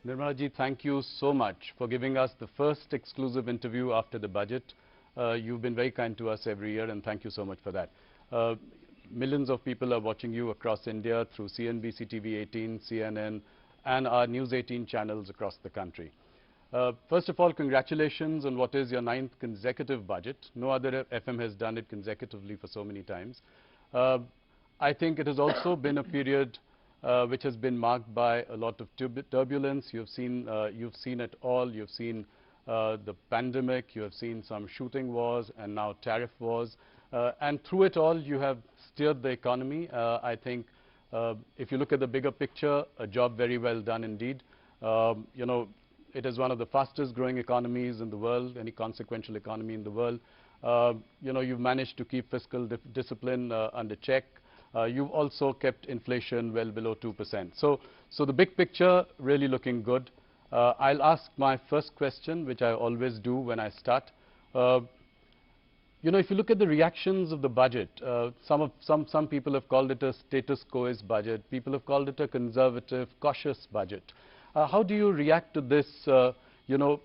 Nirmala ji, thank you so much for giving us the first exclusive interview after the budget. You've been very kind to us every year, and thank you so much for that. Millions of people are watching you across India through CNBC TV 18, CNN, and our News 18 channels across the country. First of all, congratulations on what is your 9th consecutive budget. No other FM has done it consecutively for so many times. I think it has also been a period which has been marked by a lot of turbulence. You've seen it all. You've seen the pandemic. You have seen some shooting wars and now tariff wars. And through it all, you have steered the economy. I think if you look at the bigger picture, a job very well done indeed. You know, it is one of the fastest growing economies in the world, any consequential economy in the world. You know, you've managed to keep fiscal discipline under check. You've also kept inflation well below 2%. So the big picture really looking good. I'll ask my first question, which I always do when I start. You know, if you look at the reactions of the budget, some people have called it a status quo-ish budget. People have called it a conservative, cautious budget. How do you react to this, you know,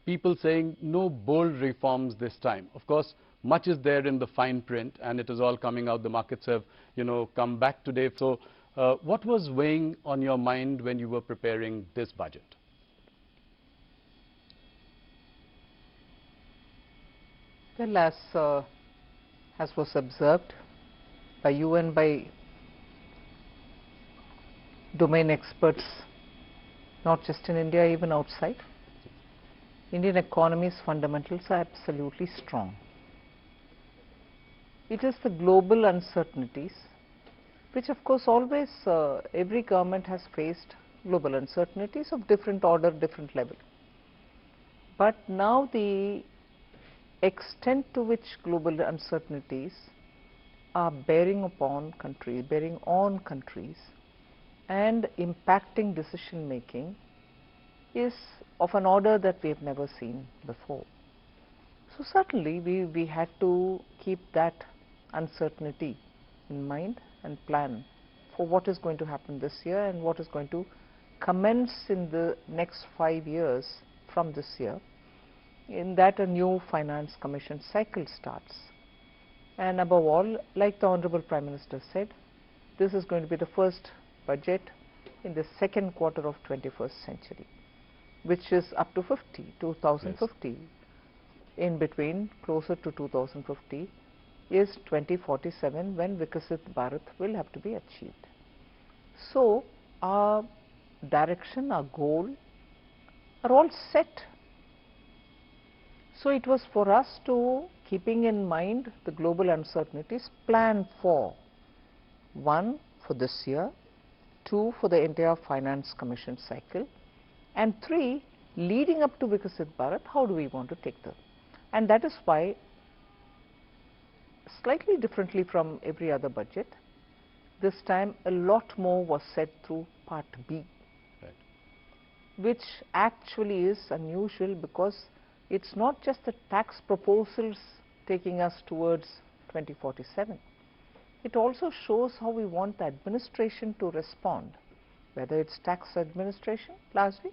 people saying no bold reforms this time? Of course, much is there in the fine print, and it is all coming out. The markets have, you know, come back today. So what was weighing on your mind when you were preparing this budget? Well, as was observed by you and by domain experts, not just in India, even outside, Indian economy's fundamentals are absolutely strong. It is the global uncertainties, which of course always every government has faced global uncertainties of different order, different level. But now the extent to which global uncertainties are bearing on countries and impacting decision making is of an order that we have never seen before. So certainly we had to keep that uncertainty in mind and plan for what is going to happen this year and what is going to commence in the next 5 years from this year. In that, a new finance commission cycle starts. And above all, like the Honorable Prime Minister said, this is going to be the first budget in the second quarter of 21st century, which is up to 2050. Yes. In between, closer to 2050, is 2047, when Vikasit Bharat will have to be achieved. So our direction, our goal are all set. So it was for us to, keeping in mind the global uncertainties, plan for 1, for this year, 2, for the entire finance commission cycle, and 3, leading up to Vikasit Bharat, how do we want to take them? And that is why, slightly differently from every other budget, this time a lot more was said through Part B, right, which actually is unusual because it's not just the tax proposals taking us towards 2047. It also shows how we want the administration to respond, whether it's tax administration largely,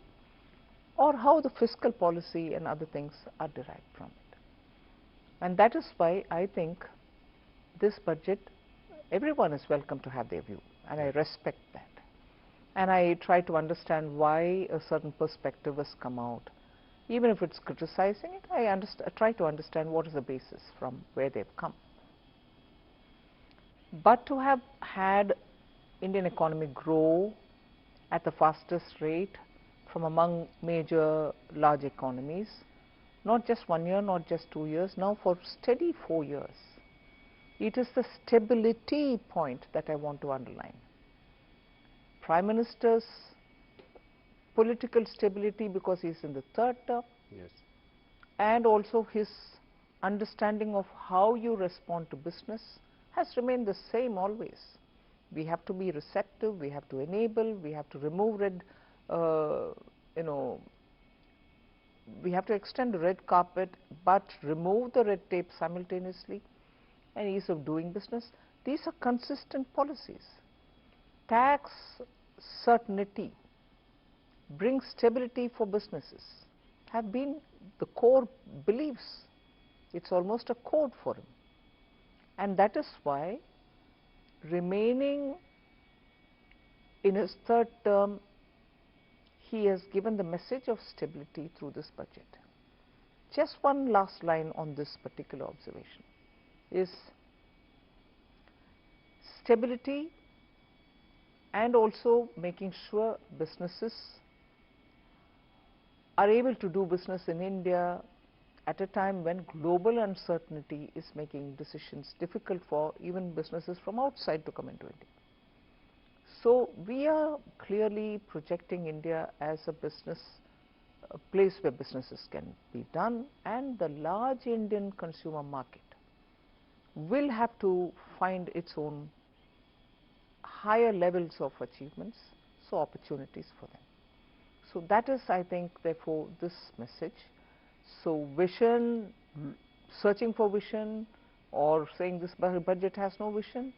or how the fiscal policy and other things are derived from it. And that is why I think this budget, everyone is welcome to have their view, and I respect that. And I try to understand why a certain perspective has come out. Even if it's criticizing it, I try to understand what is the basis from where they've come. But to have had Indian economy grow at the fastest rate from among major large economies, not just 1 year, not just 2 years, now for steady 4 years, it is the stability point that I want to underline. Prime Minister's political stability because he is in the 3rd term, yes, and also his understanding of how you respond to business has remained the same always. We have to be receptive, we have to enable, we have to remove we have to extend the red carpet but remove the red tape simultaneously, and ease of doing business. These are consistent policies. Tax certainty bring stability for businesses have been the core beliefs. It's almost a code for him. And that is why, remaining in his third term, he has given the message of stability through this budget. Just one last line on this particular observation is stability and also making sure businesses are able to do business in India at a time when global uncertainty is making decisions difficult for even businesses from outside to come into India. So we are clearly projecting India as a place where businesses can be done, and the large Indian consumer market will have to find its own higher levels of achievements, so opportunities for them. So that is, I think, therefore, this message. So vision, searching for vision, or saying this budget has no vision,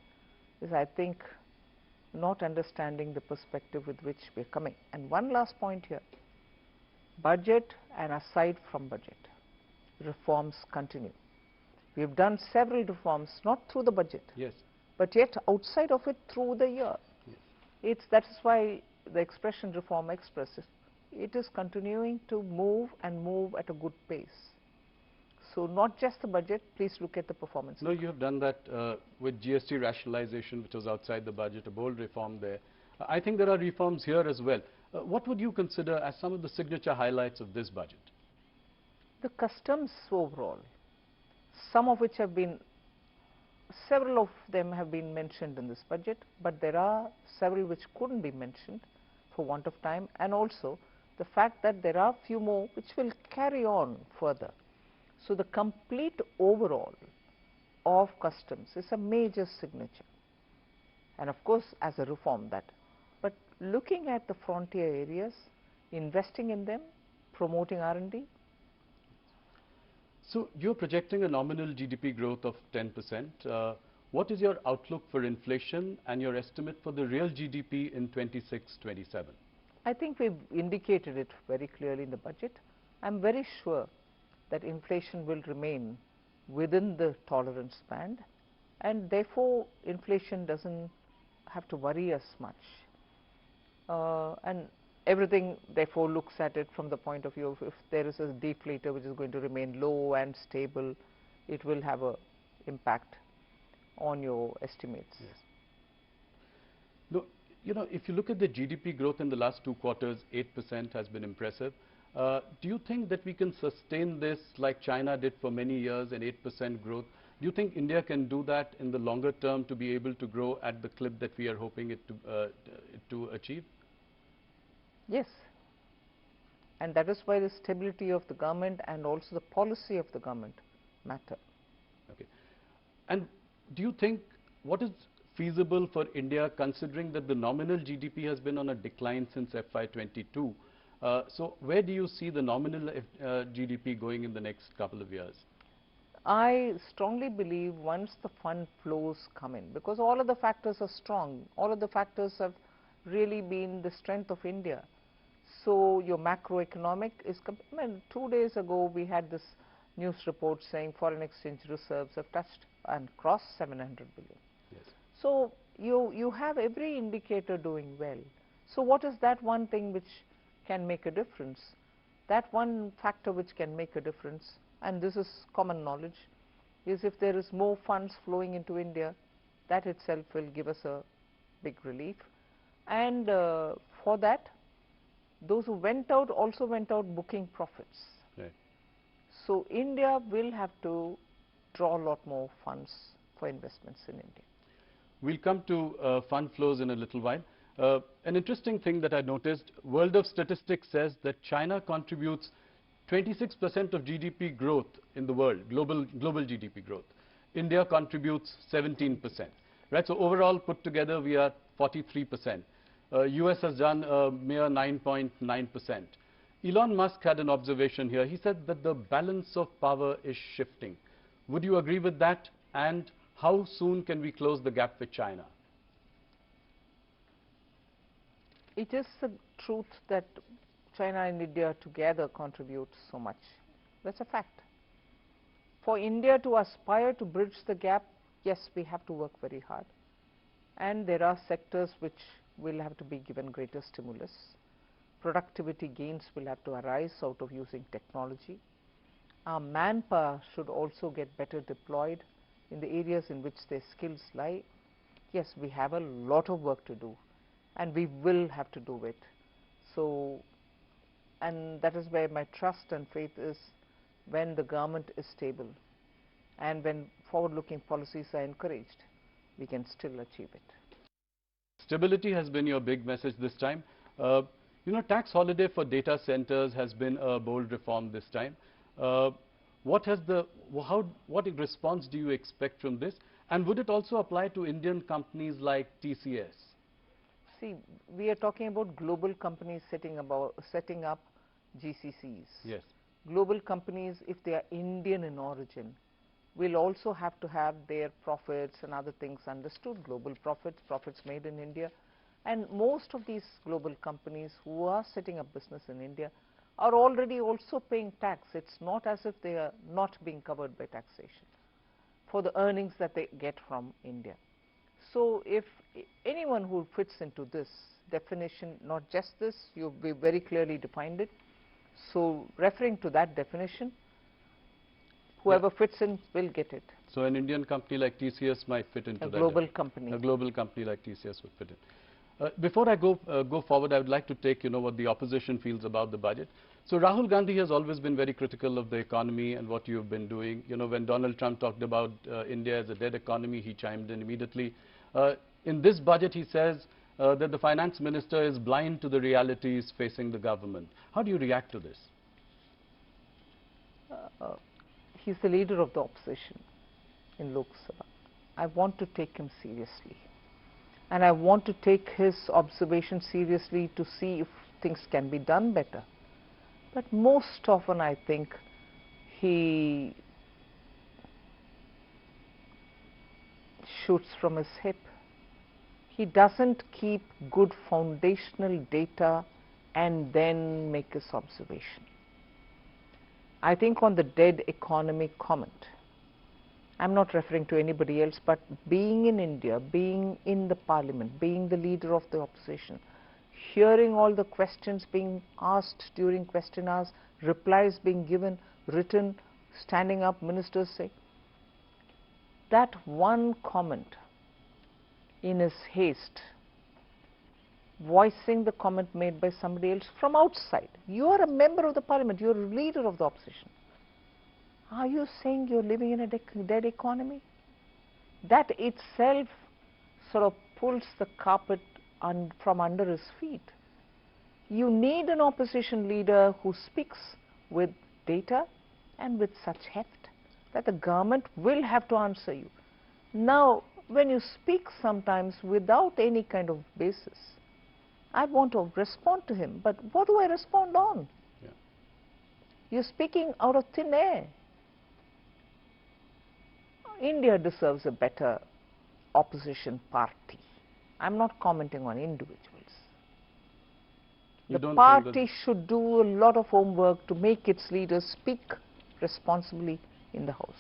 is, I think, not understanding the perspective with which we are coming. And one last point here, budget and aside from budget, reforms continue. We have done several reforms, not through the budget, Yes. but yet outside of it through the year. Yes. That is why the expression Reform Express, it is continuing to move and move at a good pace. So not just the budget, please look at the performance. No, you have done that with GST rationalization, which was outside the budget, a bold reform there. I think there are reforms here as well. What would you consider as some of the signature highlights of this budget? The customs overall, some of which have been, several of them have been mentioned in this budget, but there are several which couldn't be mentioned for want of time, and also the fact that there are few more which will carry on further. So the complete overall of customs is a major signature, and of course as a reform that, but looking at the frontier areas, investing in them, promoting R&D. So you're projecting a nominal GDP growth of 10%. What is your outlook for inflation and your estimate for the real GDP in 26-27? I think we've indicated it very clearly in the budget. I'm very sure that inflation will remain within the tolerance band, and therefore inflation doesn't have to worry us much. And everything therefore looks at it from the point of view of, if there is a deflator which is going to remain low and stable, it will have an impact on your estimates. Yes. No, you know, if you look at the GDP growth in the last 2 quarters, 8% has been impressive. Do you think that we can sustain this like China did for many years, an 8% growth? Do you think India can do that in the longer term to be able to grow at the clip that we are hoping it to achieve? Yes, and that is why the stability of the government and also the policy of the government matter. Okay. And do you think, what is feasible for India considering that the nominal GDP has been on a decline since FY22? So where do you see the nominal GDP going in the next couple of years? I strongly believe once the fund flows come in, because all of the factors are strong, all of the factors have really been the strength of India. So your macroeconomic is, 2 days ago we had this news report saying foreign exchange reserves have touched and crossed 700 billion. Yes. So you have every indicator doing well. So what is that one thing which can make a difference? That one factor which can make a difference, and this is common knowledge, is if there is more funds flowing into India, that itself will give us a big relief. And for that, those who went out also went out booking profits. Right. So India will have to draw a lot more funds for investments in India. We'll come to fund flows in a little while. An interesting thing that I noticed, World of Statistics says that China contributes 26% of GDP growth in the world, global GDP growth. India contributes 17%. Right? So overall put together we are 43%. US has done a mere 9.9%. Elon Musk had an observation here. He said that the balance of power is shifting. Would you agree with that? And how soon can we close the gap with China? It is the truth that China and India together contribute so much. That's a fact. For India to aspire to bridge the gap, yes, we have to work very hard. And there are sectors which will have to be given greater stimulus. Productivity gains will have to arise out of using technology. Our manpower should also get better deployed in the areas in which their skills lie. Yes, we have a lot of work to do, and we will have to do it. So, and that is where my trust and faith is. When the government is stable and when forward-looking policies are encouraged, we can still achieve it. Stability has been your big message this time. You know, tax holiday for data centers has been a bold reform this time. What response do you expect from this? And would it also apply to Indian companies like TCS? See, we are talking about global companies setting up GCCs. Yes. Global companies, if they are Indian in origin, will also have to have their profits and other things understood, global profits made in India. And most of these global companies who are setting up business in India are already also paying tax. It's not as if they are not being covered by taxation for the earnings that they get from India. So if anyone who fits into this definition, not just this, you've very clearly defined it. So referring to that definition, whoever fits in will get it. So an Indian company like TCS might fit into that. A global company. A global company like TCS would fit in. Before I go forward, I would like to take, what the opposition feels about the budget. So Rahul Gandhi has always been very critical of the economy and what you've been doing. When Donald Trump talked about India as a dead economy, he chimed in immediately. In this budget, he says that the finance minister is blind to the realities facing the government. How do you react to this? He's the leader of the opposition in Lok Sabha. I want to take him seriously. And I want to take his observation seriously to see if things can be done better. But most often I think he shoots from his hip. He doesn't keep good foundational data and then make his observation. I think on the dead economy comment, I'm not referring to anybody else, but being in India, being in the parliament, being the leader of the opposition, hearing all the questions being asked during question hours, replies being given, written, standing up, ministers say, that one comment in his haste, voicing the comment made by somebody else from outside. You are a member of the parliament, you are a leader of the opposition. Are you saying you're living in a dead economy? That itself sort of pulls the carpet from under his feet. You need an opposition leader who speaks with data and with such heft that the government will have to answer you. Now, when you speak sometimes without any kind of basis, I want to respond to him, but what do I respond on? Yeah. You're speaking out of thin air. India deserves a better opposition party. I'm not commenting on individuals. The party should do a lot of homework to make its leaders speak responsibly in the House.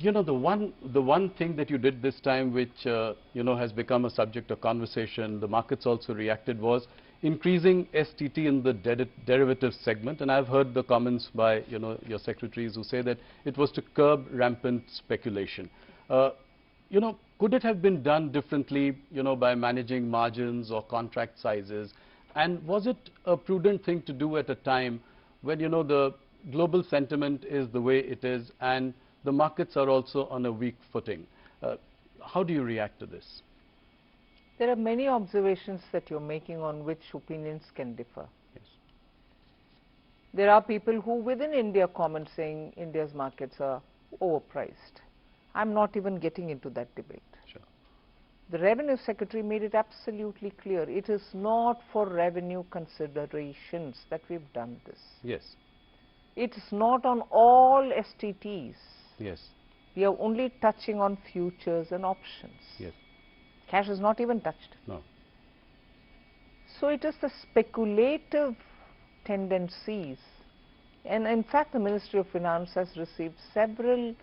The one thing that you did this time which, has become a subject of conversation, the markets also reacted, was increasing STT in the derivatives segment. And I've heard the comments by, your secretaries who say that it was to curb rampant speculation. Could it have been done differently, by managing margins or contract sizes? And was it a prudent thing to do at a time when, the global sentiment is the way it is and the markets are also on a weak footing? How do you react to this? There are many observations that you're making on which opinions can differ. Yes. There are people who within India comment saying India's markets are overpriced. I'm not even getting into that debate. Sure. The Revenue Secretary made it absolutely clear. It is not for revenue considerations that we've done this. Yes. It is not on all STTs. Yes. We are only touching on futures and options. Yes. Cash is not even touched. No. So it is the speculative tendencies, and in fact the Ministry of Finance has received several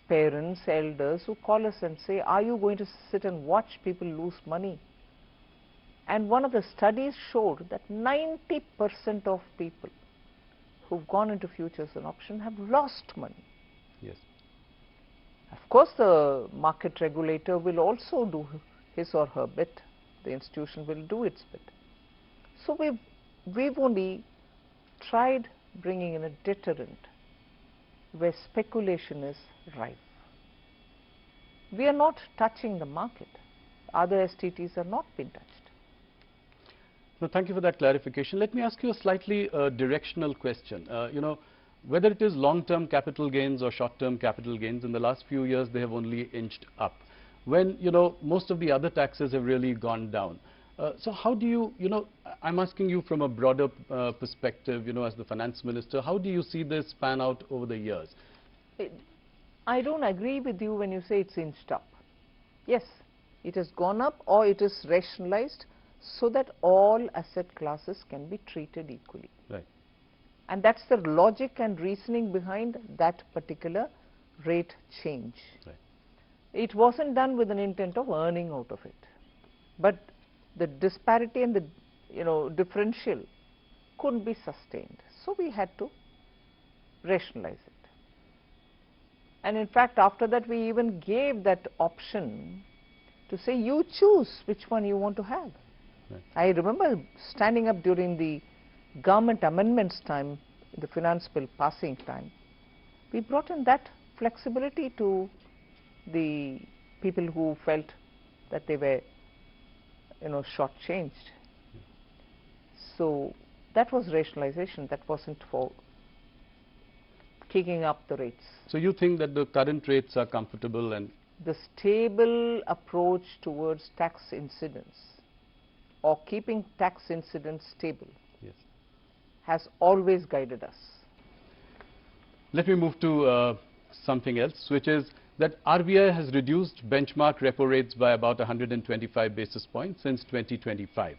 parents, elders who call us and say, are you going to sit and watch people lose money? And one of the studies showed that 90% of people who've gone into futures and options have lost money. Yes. Of course, the market regulator will also do his or her bit. The institution will do its bit. So we've only tried bringing in a deterrent where speculation is rife. We are not touching the market. Other STTs are not being touched. No, thank you for that clarification. Let me ask you a slightly directional question. You know, whether it is long-term capital gains or short-term capital gains, in the last few years they have only inched up, when, you know, most of the other taxes have really gone down. So how do you, you know, I'm asking you from a broader perspective, you know, as the finance minister, how do you see this pan out over the years? I don't agree with you when you say it's inched up. Yes, it has gone up, or it is rationalized so that all asset classes can be treated equally. Right. And that's the logic and reasoning behind that particular rate change. Right. It wasn't done with an intent of earning out of it, but the disparity and the, you know, differential couldn't be sustained. So we had to rationalize it. And in fact, after that we even gave that option to say, you choose which one you want to have. Right. I remember standing up during the government amendments time, the finance bill passing time. We brought in that flexibility to the people who felt that they were, you know, shortchanged. So that was rationalization. That wasn't for kicking up the rates. So you think that the current rates are comfortable and The stable approach towards tax incidence, or keeping tax incidence stable, yes. has always guided us. Let me move to something else, which is that RBI has reduced benchmark repo rates by about 125 basis points since 2025.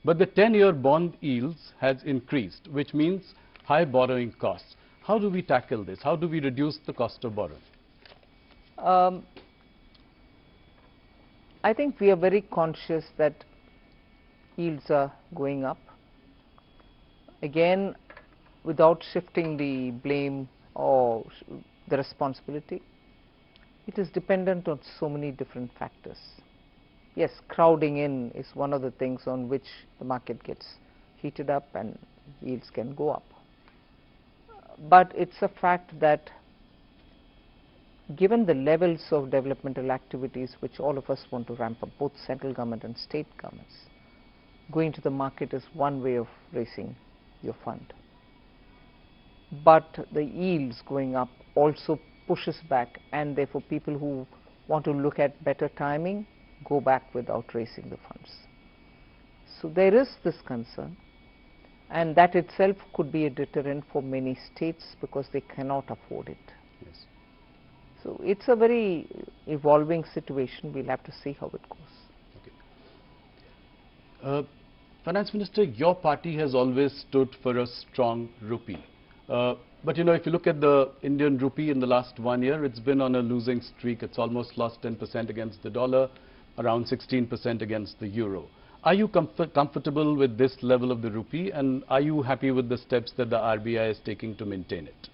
But the 10-year bond yields has increased, which means high borrowing costs. How do we tackle this? How do we reduce the cost of borrowing? I think we are very conscious that yields are going up. Again, without shifting the blame or the responsibility, it is dependent on so many different factors. Yes, crowding in is one of the things on which the market gets heated up and yields can go up. But it's a fact that given the levels of developmental activities which all of us want to ramp up, both central government and state governments, going to the market is one way of raising your fund. But the yields going up also pushes back, and therefore people who want to look at better timing go back without raising the funds. So there is this concern, and that itself could be a deterrent for many states because they cannot afford it. Yes. So it's a very evolving situation. We'll have to see how it goes. Okay. Finance Minister, your party has always stood for a strong rupee. But you know, if you look at the Indian rupee in the last 1 year, it's been on a losing streak. It's almost lost 10% against the dollar, around 16% against the euro. Are you comfortable with this level of the rupee, and are you happy with the steps that the RBI is taking to maintain it?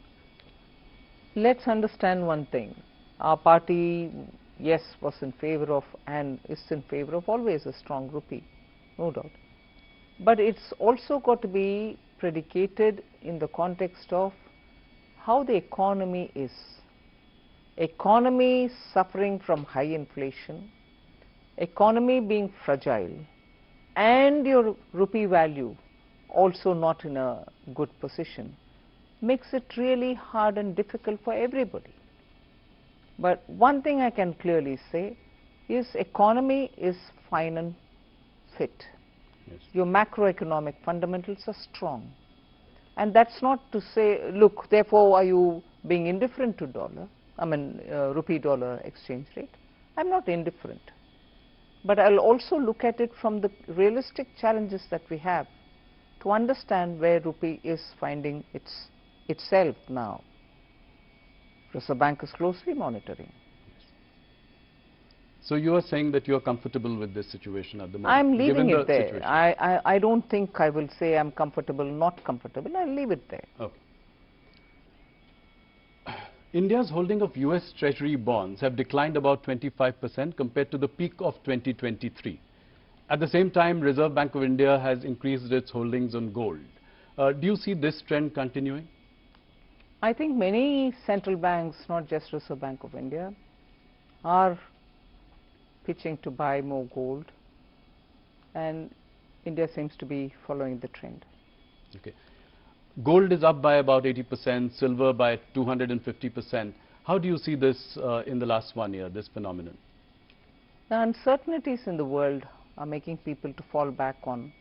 Let's understand one thing. Our party, yes, was in favor of and is in favor of always a strong rupee, no doubt. But it's also got to be predicated in the context of how the economy is. Economy suffering from high inflation, economy being fragile, and your rupee value also not in a good position, makes it really hard and difficult for everybody. But one thing I can clearly say is economy is fine and fit. Yes. Your macroeconomic fundamentals are strong. And that's not to say, look, therefore are you being indifferent to dollar, rupee dollar exchange rate? I'm not indifferent. But I'll also look at it from the realistic challenges that we have to understand where rupee is finding itself now. Reserve Bank is closely monitoring. So you are saying that you are comfortable with this situation at the moment? I'm leaving given it the there. situation. I don't think I will say I'm comfortable, not comfortable. I'll leave it there. Okay. India's holding of US Treasury bonds have declined about 25% compared to the peak of 2023. At the same time, Reserve Bank of India has increased its holdings on gold. Do you see this trend continuing? I think many central banks, not just Reserve Bank of India, are pitching to buy more gold, and India seems to be following the trend. Okay. Gold is up by about 80%, silver by 250%. How do you see this in the last 1 year, this phenomenon? The uncertainties in the world are making people to fall back on,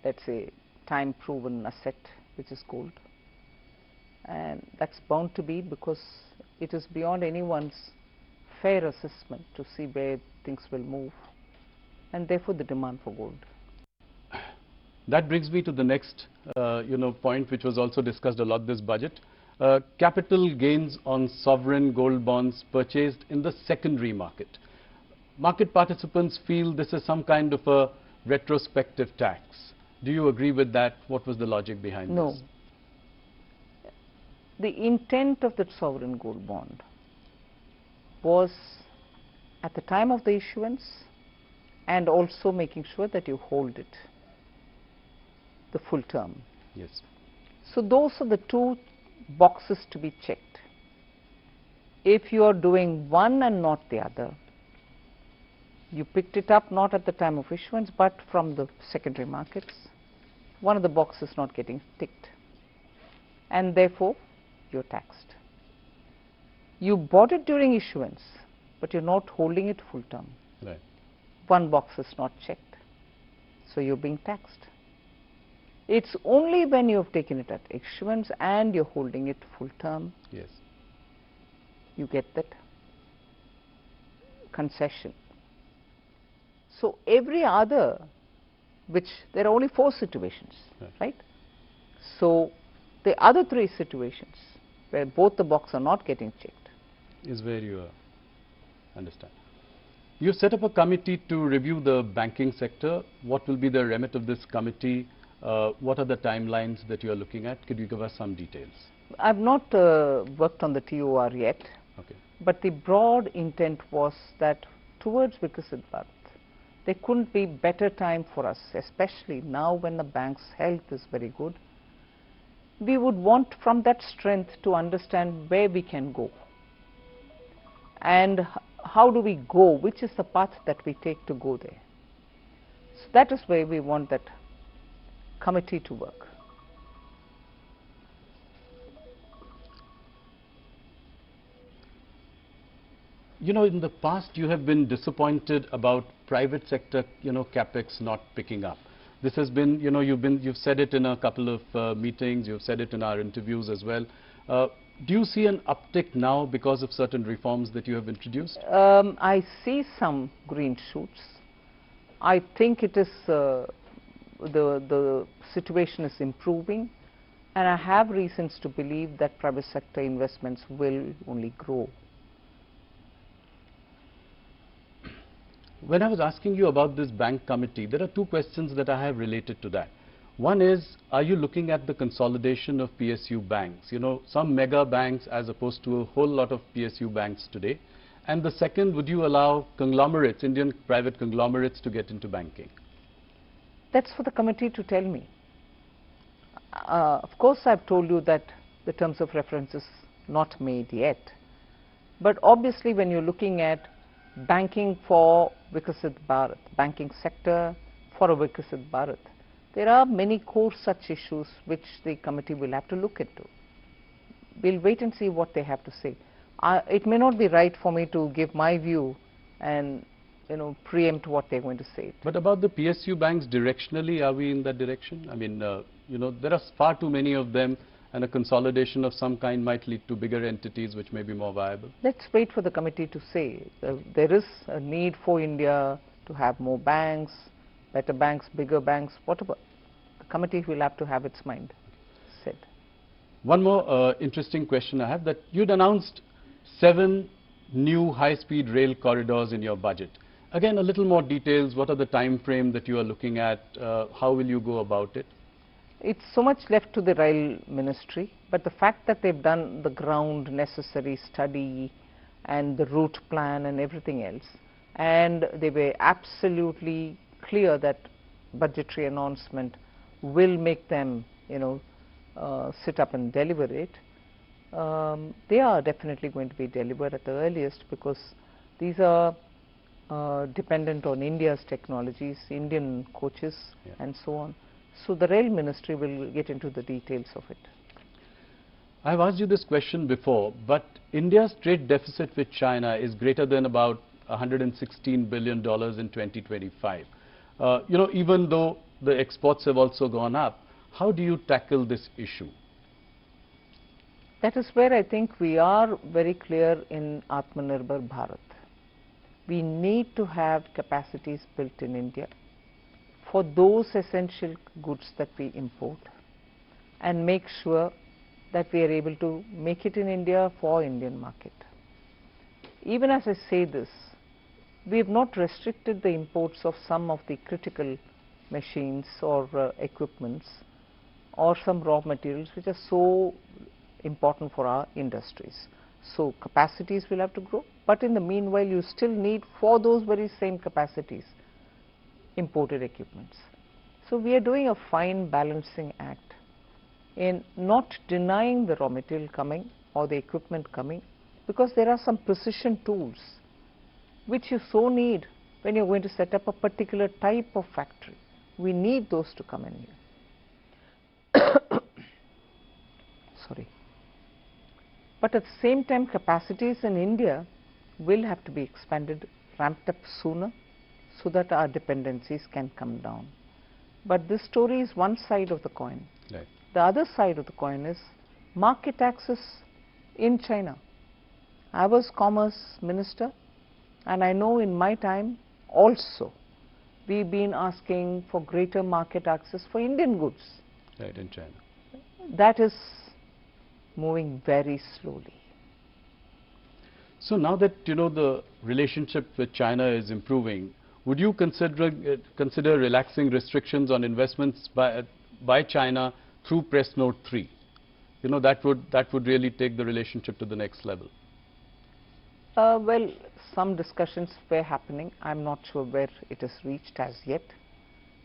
let's say, time-proven asset, which is gold. And that's bound to be because it is beyond anyone's fair assessment to see where things will move, and therefore the demand for gold. That brings me to the next point, which was also discussed a lot this budget. Capital gains on sovereign gold bonds purchased in the secondary market. Market participants feel this is some kind of a retrospective tax. Do you agree with that? What was the logic behind this? No. The intent of that sovereign gold bond was at the time of the issuance and also making sure that you hold it the full term. Yes. So those are the two boxes to be checked. If you are doing one and not the other, you picked it up not at the time of issuance but from the secondary markets, one of the boxes not getting ticked, and therefore you're taxed. You bought it during issuance, but you're not holding it full term. Right. One box is not checked, so you're being taxed. It's only when you have taken it at issuance and you're holding it full term, Yes, you get that concession. So every other, which there are only 4 situations, right? So the other 3 situations where both the boxes are not getting checked is where you understand. You've set up a committee to review the banking sector. What will be the remit of this committee? What are the timelines that you are looking at? Could you give us some details? I've not worked on the TOR yet, Okay. but the broad intent was that towards Viksit Bharat, there couldn't be better time for us, especially now when the bank's health is very good. We would want from that strength to understand where we can go and how do we go, which is the path that we take to go there. So that is where we want that committee to work. You know, in the past you have been disappointed about private sector, capex not picking up. This has been, you've said it in a couple of meetings, you've said it in our interviews as well. Do you see an uptick now because of certain reforms that you have introduced? I see some green shoots. I think it is the situation is improving, and I have reasons to believe that private sector investments will only grow. When I was asking you about this bank committee, there are 2 questions that I have related to that. One is, are you looking at the consolidation of PSU banks? Some mega banks as opposed to a whole lot of PSU banks today. And the second, would you allow conglomerates, Indian private conglomerates, to get into banking? That's for the committee to tell me. Of course, I've told you that the terms of reference is not made yet. But obviously, when you're looking at banking for Viksit Bharat, banking sector for a Viksit Bharat, there are many core such issues which the committee will have to look into. We'll wait and see what they have to say. It may not be right for me to give my view and preempt what they're going to say. But about the PSU banks, directionally, are we in that direction? I mean, there are far too many of them. and a consolidation of some kind might lead to bigger entities which may be more viable? Let's wait for the committee to say. There is a need for India to have more banks, better banks, bigger banks, whatever. The committee will have to have its mind said. One more interesting question I have, that you'd announced 7 new high-speed rail corridors in your budget. Again, a little more details. What are the time frame that you are looking at? How will you go about it? It's so much left to the rail ministry, but the fact that they've done the ground necessary study and the route plan and everything else, and they were absolutely clear that budgetary announcement will make them, sit up and deliver it. They are definitely going to be delivered at the earliest, because these are dependent on India's technologies, Indian coaches, and so on. So the rail ministry will get into the details of it. I've asked you this question before, but India's trade deficit with China is greater than about $116 billion in 2025. Even though the exports have also gone up, how do you tackle this issue? That is where I think we are very clear in Atmanirbhar Bharat. We need to have capacities built in India for those essential goods that we import, and make sure that we are able to make it in India for Indian market. Even as I say this, we have not restricted the imports of some of the critical machines or equipments or some raw materials which are so important for our industries. So capacities will have to grow, but in the meanwhile you still need, for those very same capacities, imported equipments. So we are doing a fine balancing act in not denying the raw material coming or the equipment coming, because there are some precision tools which you so need when you're going to set up a particular type of factory. We need those to come in here. Sorry. But at the same time, capacities in India will have to be expanded, ramped up sooner, so that our dependencies can come down. But this story is one side of the coin. Right. The other side of the coin is market access in China. I was Commerce Minister, and I know in my time also we've been asking for greater market access for Indian goods. Right, in China. That is moving very slowly. So now that the relationship with China is improving, would you consider relaxing restrictions on investments by China through Press Note 3? That would really take the relationship to the next level. Well, some discussions were happening. I'm not sure where it is reached as yet.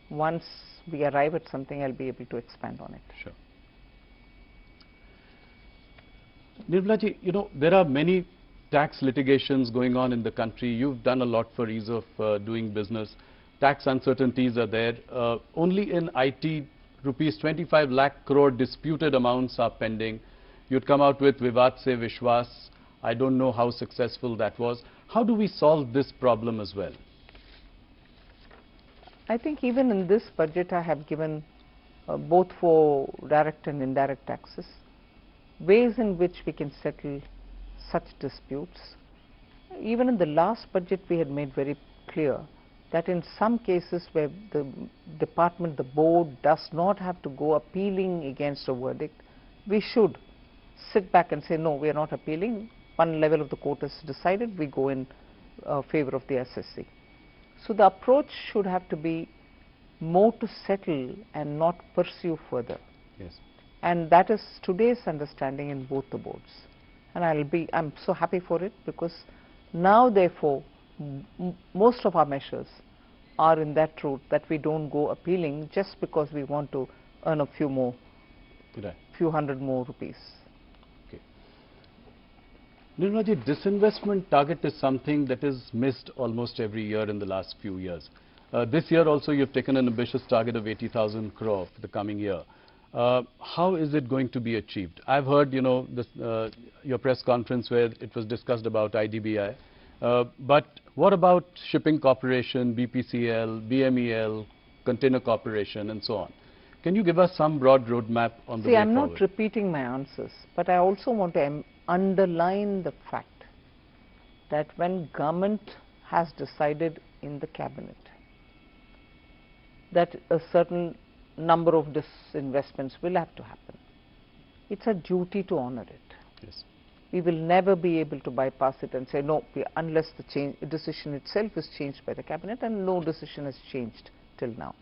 Once we arrive at something, I'll be able to expand on it. Sure. Nirmala ji, there are many tax litigations going on in the country. You've done a lot for ease of doing business. Tax uncertainties are there. Only in IT, rupees 25 lakh crore disputed amounts are pending. You'd come out with Vivad Se Vishwas. I don't know how successful that was. How do we solve this problem as well? I think even in this budget I have given both for direct and indirect taxes, ways in which we can settle such disputes. Even in the last budget we had made very clear that in some cases where the department, the board does not have to go appealing against a verdict, we should sit back and say, no, we are not appealing. One level of the court has decided, we go in favor of the SSC. So the approach should have to be more to settle and not pursue further. Yes. And that is today's understanding in both the boards. And I'm so happy for it, because now therefore most of our measures are in that route, that we don't go appealing just because we want to earn a few hundred more rupees. Okay. Nirmala ji, disinvestment target is something that is missed almost every year in the last few years. This year also you've taken an ambitious target of 80,000 crore for the coming year. How is it going to be achieved? I've heard, your press conference where it was discussed about IDBI. But what about Shipping Corporation, BPCL, BMEL, Container Corporation, and so on? Can you give us some broad roadmap on the See, way I'm forward? not repeating my answers, but I also want to underline the fact that when government has decided in the cabinet that a certain number of disinvestments will have to happen, it's a duty to honor it. Yes. We will never be able to bypass it and say no, unless the decision itself is changed by the cabinet, and no decision has changed till now.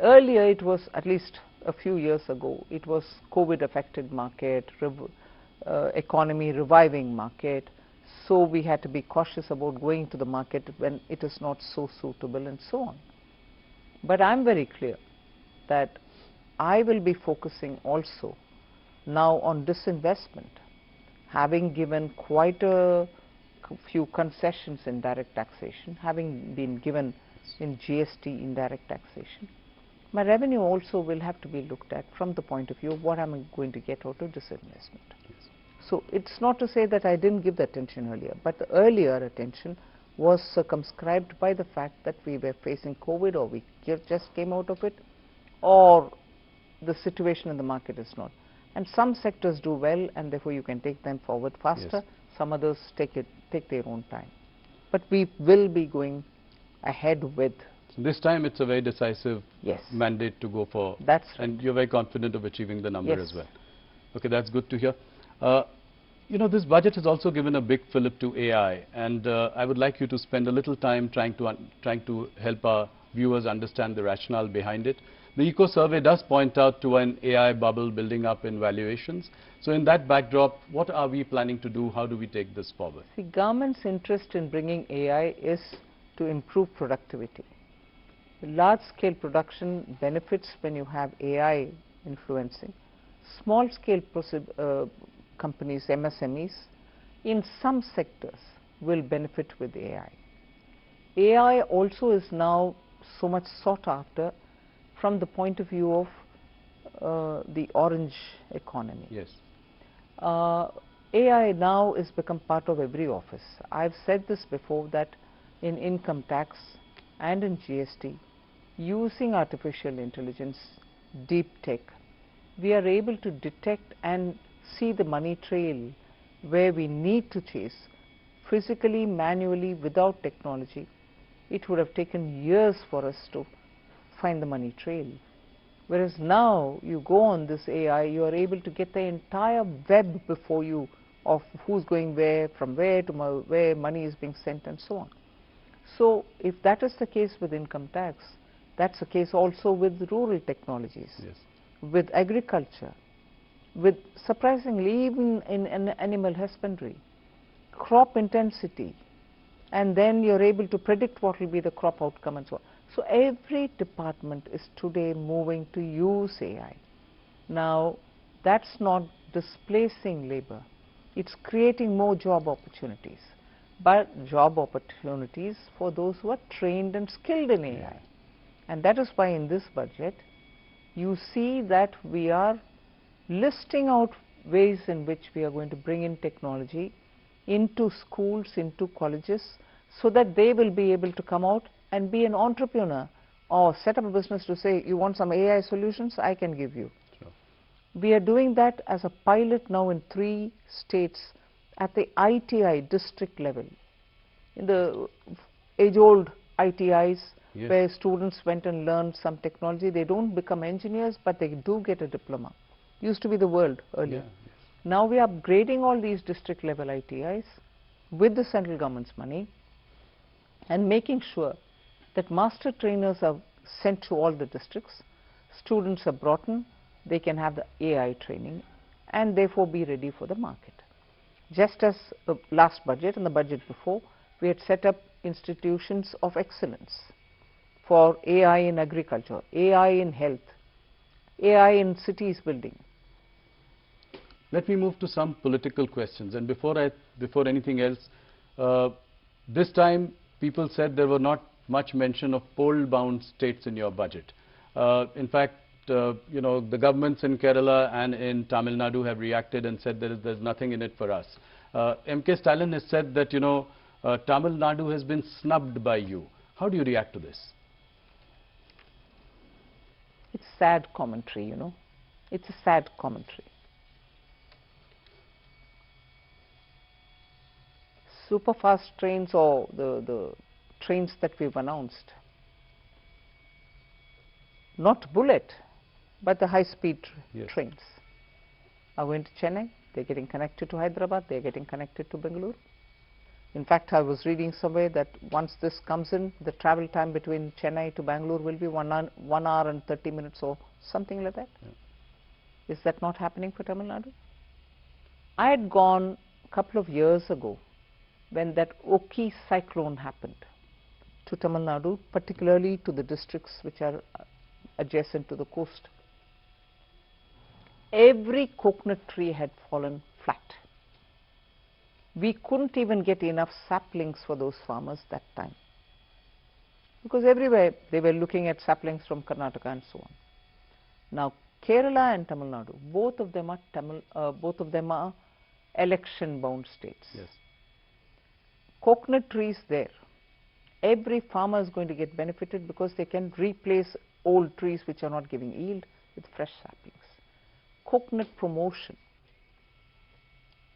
Earlier it was, at least a few years ago, it was COVID affected market, economy reviving market, so we had to be cautious about going to the market when it is not so suitable and so on. But I'm very clear that I will be focusing also now on disinvestment, having given quite a few concessions in direct taxation, having been given in GST indirect taxation. My revenue also will have to be looked at from the point of view of what I'm going to get out of disinvestment. Yes. So it's not to say that I didn't give the attention earlier, but the earlier attention was circumscribed by the fact that we were facing COVID, or we just came out of it, or the situation in the market is not. And some sectors do well, and therefore you can take them forward faster. Yes. Some others take their own time. But we will be going ahead with. So this time it's a very decisive Yes. mandate to go for. That's right. And you're very confident of achieving the number Yes. as well. Okay, that's good to hear. You know, this budget has also given a big fillip to AI, and I would like you to spend a little time trying to help our viewers understand the rationale behind it. The Eco Survey does point out to an AI bubble building up in valuations. So in that backdrop, what are we planning to do? How do we take this forward? See, government's interest in bringing AI is to improve productivity. Large-scale production benefits when you have AI influencing. Small-scale companies, MSMEs, in some sectors will benefit with AI. AI also is now so much sought after from the point of view of the orange economy. Yes. AI now has become part of every office. I've said this before, that in income tax and in GST, using artificial intelligence, deep tech, we are able to detect and see the money trail where we need to chase. Physically, manually, without technology, it would have taken years for us to find the money trail. Whereas now you go on this AI, you are able to get the entire web before you of who's going where, from where to where money is being sent, and so on. So if that is the case with income tax, that's the case also with rural technologies, Yes. with agriculture, with surprisingly even in animal husbandry, crop intensity, and then you're able to predict what will be the crop outcome and so on. So every department is today moving to use AI. Now, that's not displacing labor, it's creating more job opportunities, but job opportunities for those who are trained and skilled in AI. Yeah. And that is why in this budget you see that we are listing out ways in which we are going to bring in technology into schools, into colleges, so that they will be able to come out and be an entrepreneur or set up a business to say, you want some AI solutions, I can give you. Sure. We are doing that as a pilot now in 3 states at the ITI district level. In the age-old ITIs, Yes. where students went and learned some technology, they don't become engineers, but they do get a diploma. Used to be the world earlier. Yeah. Yes. Now we are upgrading all these district level ITIs with the central government's money and making sure that master trainers are sent to all the districts, students are brought in, they can have the AI training and therefore be ready for the market. Just as the last budget and the budget before, we had set up institutions of excellence for AI in agriculture, AI in health, AI in cities building. Let me move to some political questions. And before anything else, this time people said there were not much mention of poll-bound states in your budget. In fact, you know, the governments in Kerala and in Tamil Nadu have reacted and said there's nothing in it for us. M.K. Stalin has said that, you know, Tamil Nadu has been snubbed by you. How do you react to this? It's sad commentary, you know. It's a sad commentary. Super fast trains, or the trains that we've announced, not bullet, but the high-speed trains are going to Chennai. They're getting connected to Hyderabad. They're getting connected to Bengaluru. In fact, I was reading somewhere that once this comes in, the travel time between Chennai to Bangalore will be 1 hour and 30 minutes or something like that. Yeah. Is that not happening for Tamil Nadu? I had gone a couple of years ago when that Oki cyclone happened to Tamil Nadu, particularly to the districts which are adjacent to the coast. Every coconut tree had fallen flat. We couldn't even get enough saplings for those farmers that time, because everywhere they were looking at saplings from Karnataka and so on. Now Kerala and Tamil Nadu, both of them are election-bound states. Yes. Coconut trees there, every farmer is going to get benefited because they can replace old trees which are not giving yield with fresh saplings. Coconut promotion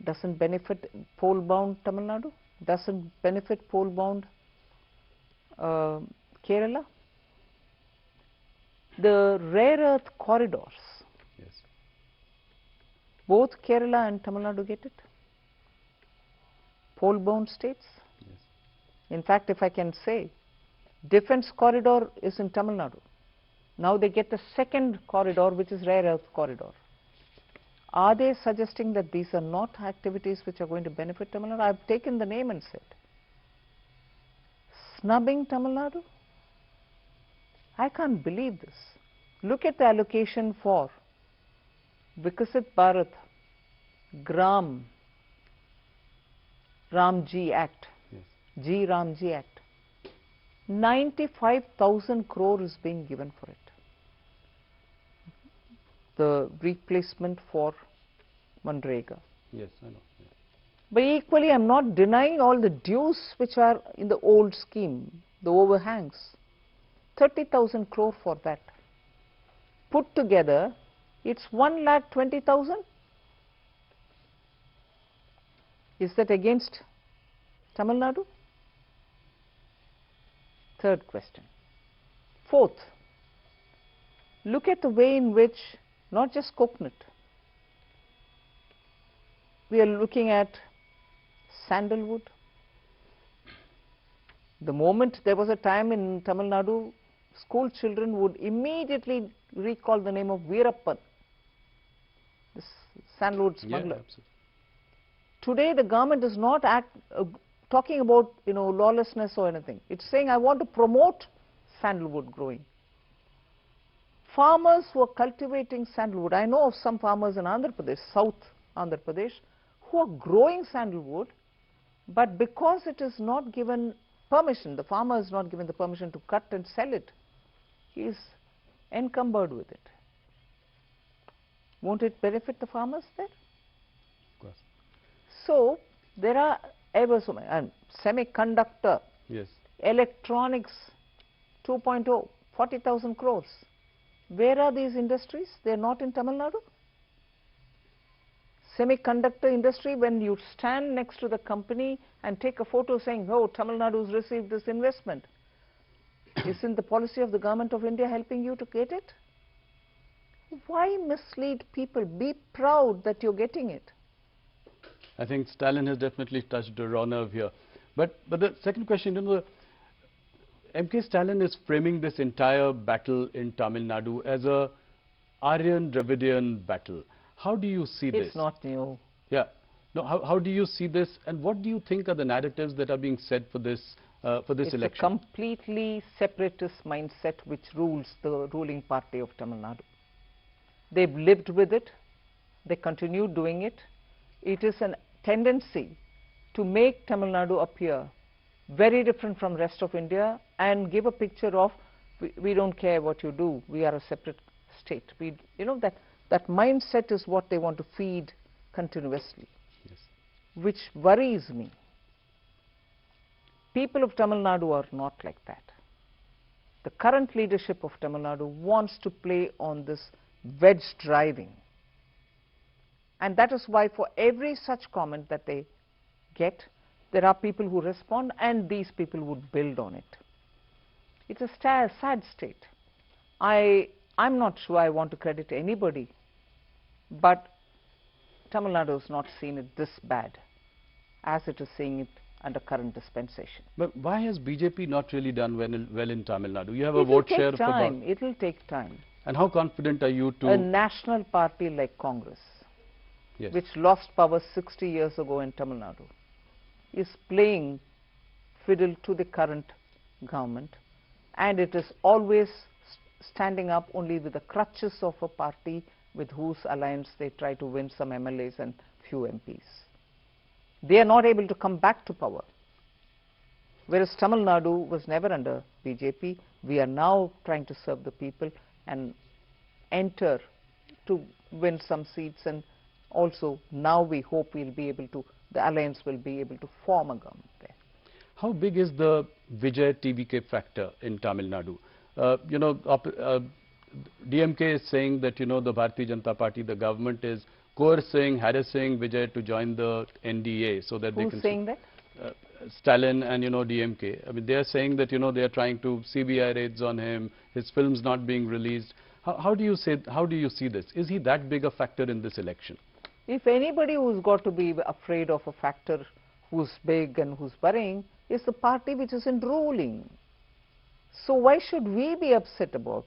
doesn't benefit pole-bound Tamil Nadu, doesn't benefit pole-bound Kerala. The rare earth corridors, yes, both Kerala and Tamil Nadu get it. Pole-bound states. yes. In fact, if I can say, defense corridor is in Tamil Nadu. Now they get the second corridor, which is rare earth corridor. Are they suggesting that these are not activities which are going to benefit Tamil Nadu? I've taken the name and said, snubbing Tamil Nadu? I can't believe this. Look at the allocation for Vikasit Bharat, Gram, Ramji Act, Yes. G Ramji Act. 95,000 crore is being given for it. The replacement for Manrega. Yes, I know. Yeah. But equally, I'm not denying all the dues which are in the old scheme, the overhangs. 30,000 crore for that. Put together, it's 1,20,000. Is that against Tamil Nadu? Third question. Fourth, look at the way in which, not just coconut, we are looking at sandalwood. The moment there was a time in Tamil Nadu, school children would immediately recall the name of Veerappan, this sandalwood smuggler. Yeah, Today the government is not talking about lawlessness or anything. It's saying, I want to promote sandalwood growing. Farmers who are cultivating sandalwood, I know of some farmers in Andhra Pradesh, South Andhra Pradesh, who are growing sandalwood, but because it is not given permission, the farmer is not given the permission to cut and sell it, he is encumbered with it. Won't it benefit the farmers there? of course. So there are ever so many, and semiconductor, Yes. electronics 2.0, 40,000 crores. Where are these industries? They are not in Tamil Nadu. Semiconductor industry, when you stand next to the company and take a photo saying, oh, Tamil Nadu has received this investment, isn't the policy of the government of India helping you to get it? Why mislead people? Be proud that you're getting it. I think Stalin has definitely touched a raw nerve here. But the second question, M.K. Stalin is framing this entire battle in Tamil Nadu as a Aryan-Dravidian battle. How do you see this? It's not new. Yeah. No, how do you see this, and what do you think are the narratives that are being set for this election? It's a completely separatist mindset which rules the ruling party of Tamil Nadu. They've lived with it. They continue doing it. It is a tendency to make Tamil Nadu appear very different from rest of India and give a picture of we don't care what you do, we are a separate state. That mindset is what they want to feed continuously, Yes. which worries me. People of Tamil Nadu are not like that. the current leadership of Tamil Nadu wants to play on this wedge driving. And that is why for every such comment that they get, there are people who respond, and these people would build on it. It's a sad state. I'm not sure I want to credit anybody, but Tamil Nadu has not seen it this bad as it is seeing it under current dispensation. But why has BJP not really done well in Tamil Nadu? You have a vote share of about... It will take time. And how confident are you to... A national party like Congress, yes, which lost power 60 years ago in Tamil Nadu, is playing fiddle to the current government, and it is always standing up only with the crutches of a party with whose alliance they try to win some MLAs and few MPs. They are not able to come back to power. Whereas Tamil Nadu was never under BJP, we are now trying to serve the people and enter to win some seats, and also now we hope we'll be able to, the alliance will be able to form a government there. How big is the Vijay TVK factor in Tamil Nadu? DMK is saying that, the Bharatiya Janata Party, the government is coercing, harassing Vijay to join the NDA so that they can... Who's saying that? Stalin and, DMK. I mean, they are saying that, they are trying to CBI raids on him, his films not being released. How do you see this? Is he that big a factor in this election? If anybody who's got to be afraid of a factor who's big and who's worrying, is the party which is in ruling. So why should we be upset about,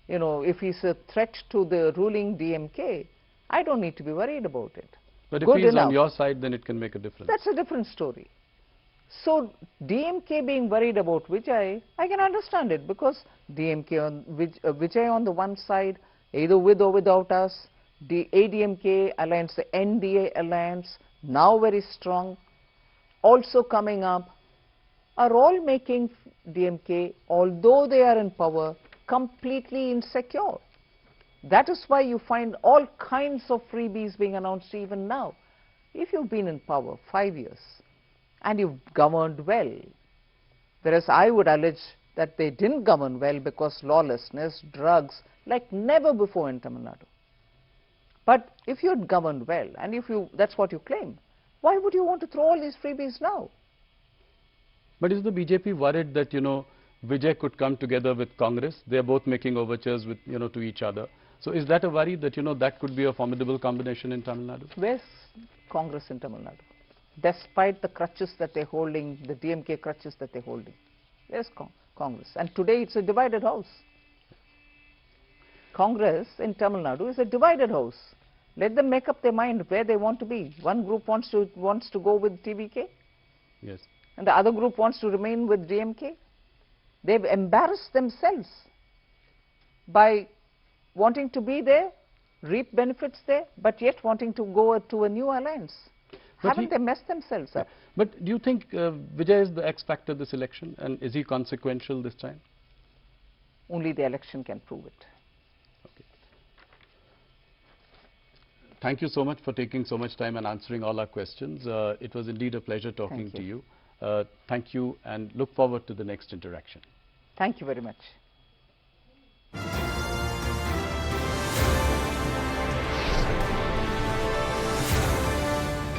if he's a threat to the ruling DMK? I don't need to be worried about it. But if he's on your side, then it can make a difference. That's a different story. So DMK being worried about Vijay, I can understand it, because DMK on Vijay on the one side, either with or without us, the ADMK alliance, the NDA alliance, now very strong, also coming up, are all making DMK, although they are in power, completely insecure. That is why you find all kinds of freebies being announced even now. If you've been in power 5 years and you've governed well, whereas I would allege that they didn't govern well because lawlessness, drugs, like never before in Tamil Nadu. But if you had governed well, and that's what you claim, why would you want to throw all these freebies now? But is the BJP worried that, Vijay could come together with Congress? They are both making overtures with, to each other. So is that a worry that, that could be a formidable combination in Tamil Nadu? Where's Congress in Tamil Nadu? Despite the crutches that they're holding, the DMK crutches that they're holding, where's Congress? And today it's a divided house. Congress in Tamil Nadu is a divided house. Let them make up their mind where they want to be. One group wants to go with TVK. Yes. And the other group wants to remain with DMK. They've embarrassed themselves by wanting to be there, reap benefits there, but yet wanting to go to a new alliance. But haven't they messed themselves up? But do you think Vijay is the X factor this election, and is he consequential this time? Only the election can prove it. Okay. Thank you so much for taking so much time and answering all our questions. It was indeed a pleasure talking to you. Thank you, and look forward to the next interaction. Thank you very much.